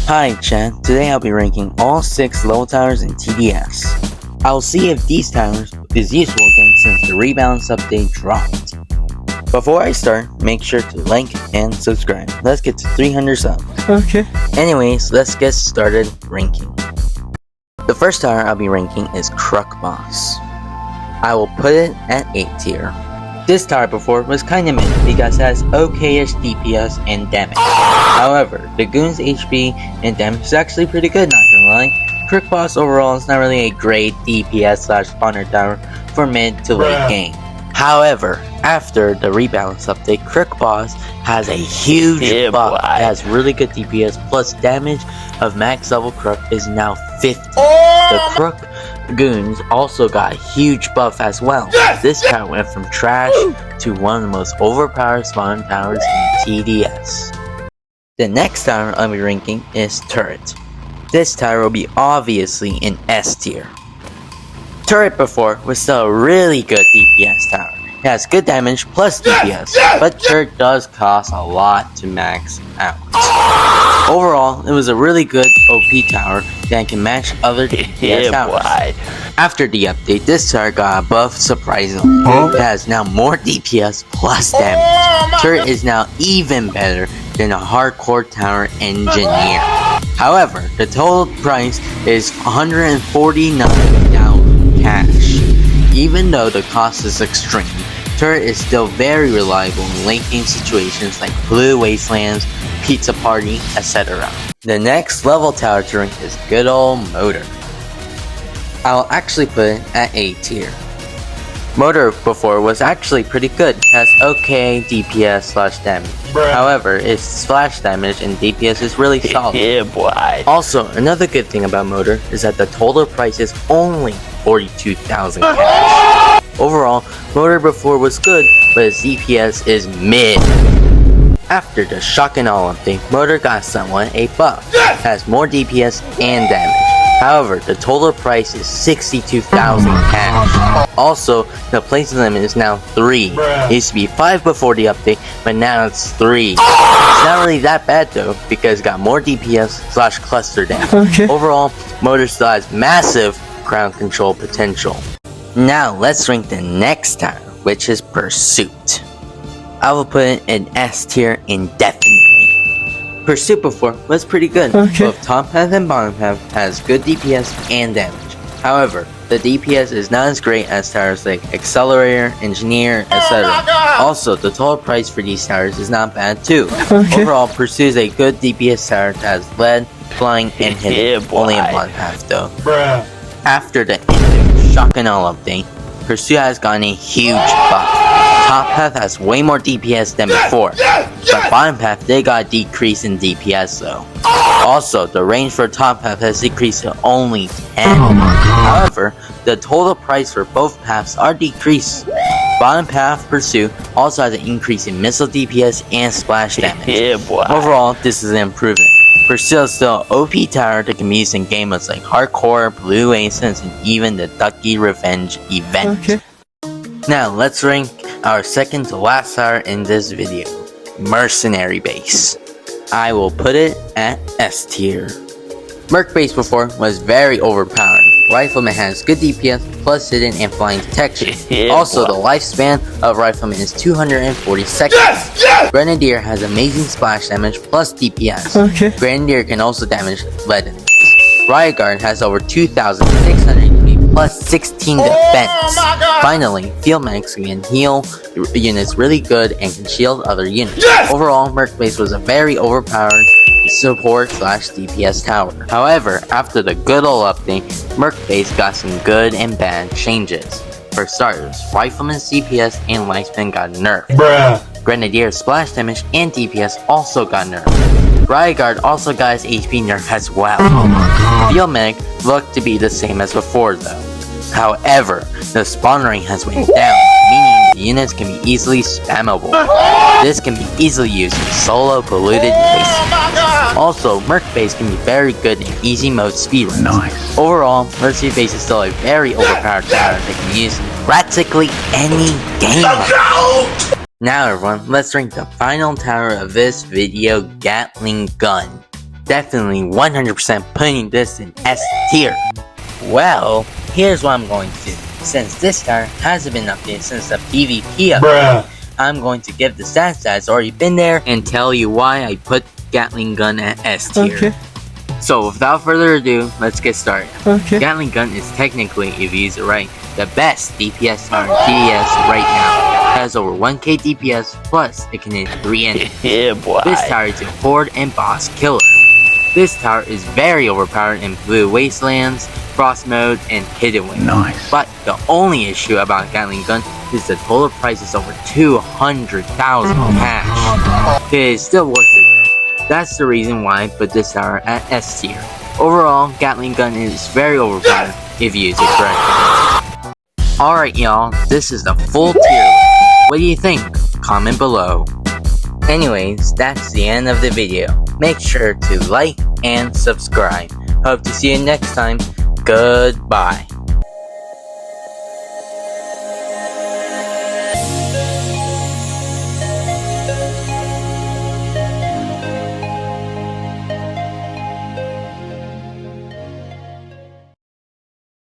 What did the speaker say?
Hi chat, today I'll be ranking all 6 level towers in TDS. I'll see if these towers is useful again since the rebalance update dropped. Before I start, make sure to like and subscribe. Let's get to 300 subs. Okay. Anyways, let's get started ranking. The first tower I'll be ranking is Crook boss. I will put it at 8 tier. This tower before was kinda mid because it has okay-ish DPS and damage. However, the goon's HP and damage is actually pretty good, not gonna lie. Crook boss overall is not really a great DPS / spawner tower for mid to late game. However, after the rebalance update, Crook boss has a huge buff. It has really good DPS plus damage of max level Crook is now 50. The Crook goons also got a huge buff as well. This tower went from trash to one of the most overpowered spawn towers in TDS. The next tower I'll be ranking is Turret. This tower will be obviously in S tier. Turret before was still a really good DPS tower. It has good damage plus DPS, but Turret does cost a lot to max out. Overall, it was a really good OP tower that can match other DPS towers. After the update, this tower got a buff surprisingly. It has now more DPS plus damage. Turret is now even better than a hardcore tower engineer. However, the total price is 149,000 cash. Even though the cost is extreme, Turret is still very reliable in late game situations like Blue Wastelands, Pizza Party, etc. The next level tower to rank is good old Mortar. I'll actually put it at A tier. Mortar before was actually pretty good, has okay DPS / damage. However, its splash damage and DPS is really solid. Also, another good thing about Mortar is that the total price is only 42,000 cash. Overall, Mortar before was good, but its DPS is mid. After the shock and awe update, Mortar got somewhat a buff. It has more DPS and damage. However, the total price is 62,000 cash. Also, the place limit is now 3. It used to be 5 before the update, but now it's 3. It's not really that bad though, because it got more DPS / cluster damage. Okay. Overall, Mortar still has massive crowd control potential. Now let's rank the next tower, which is Pursuit. I will put it in S tier indefinitely. Pursuit before was pretty good. Both top path and bottom path has good DPS and damage. However, the DPS is not as great as towers like Accelerator, Engineer, etc. Also, the total price for these towers is not bad too. Overall, Pursuit is a good DPS tower that has lead, flying, and hitting. Only in bottom path though. After the shock and awe update, Pursuit has gotten a huge buff. Top path has way more DPS than before, but bottom path they got a decrease in DPS though. Also, the range for top path has decreased to only 10. However, the total price for both paths are decreased. Bottom path Pursuit also has an increase in missile DPS and splash damage. Overall, this is an improvement. Pursuit is still an OP tower that can be used in game modes like Hardcore, Blue Wastelands, and even the Ducky Revenge event. Now, let's rank our second to last tower in this video, Mercenary base. I will put it at S tier. Merc base before was very overpowered. Rifleman has good DPS plus hidden and flying detection. Also, the lifespan of Rifleman is 240 seconds. Grenadier has amazing splash damage plus DPS. Grenadier can also damage lead enemies. Riot Guard has over 2,600 plus 16 defense. Finally, Field Medics can heal units really good and can shield other units. Overall, Merc base was a very overpowered support / DPS tower. However, after the good old update, Merc base got some good and bad changes. For starters, Rifleman's DPS and lifespan got nerfed. Grenadier's splash damage and DPS also got nerfed. Riot Guard also got his HP nerf as well. Field Medic looked to be the same as before though. However, the spawn rate has went down, meaning the units can be easily spammable. This can be easily used in solo polluted places. Also, Merc base can be very good in easy mode speedruns. Overall, Mercy base is still a very overpowered tower that can be used in practically any game mode. Now everyone, let's rank the final tower of this video, Gatling gun. definitely 100% putting this in S tier. Well, here's what I'm going to do. Since this tower hasn't been updated since the PvP update, I'm going to give the stats that's already been there and tell you why I put Gatling gun at S tier. Okay. So without further ado, let's get started. Okay. Gatling gun is technically, if you use it right, the best DPS tower in TDS right now. It has over 1k DPS, plus it can hit 3 enemies. Yeah, boy. This tower is a horde and boss killer. This tower is very overpowered in Blue Wastelands, Frost Mode, and Hidden Wing. Nice. But the only issue about Gatling gun is the total price is over 200,000 cash. It is still worth it though. That's the reason why I put this tower at S tier. Overall, Gatling gun is very overpowered if you use it correctly. Alright y'all, this is the full tier list. What do you think? Comment below. Anyways, that's the end of the video. Make sure to like and subscribe. Hope to see you next time. Goodbye.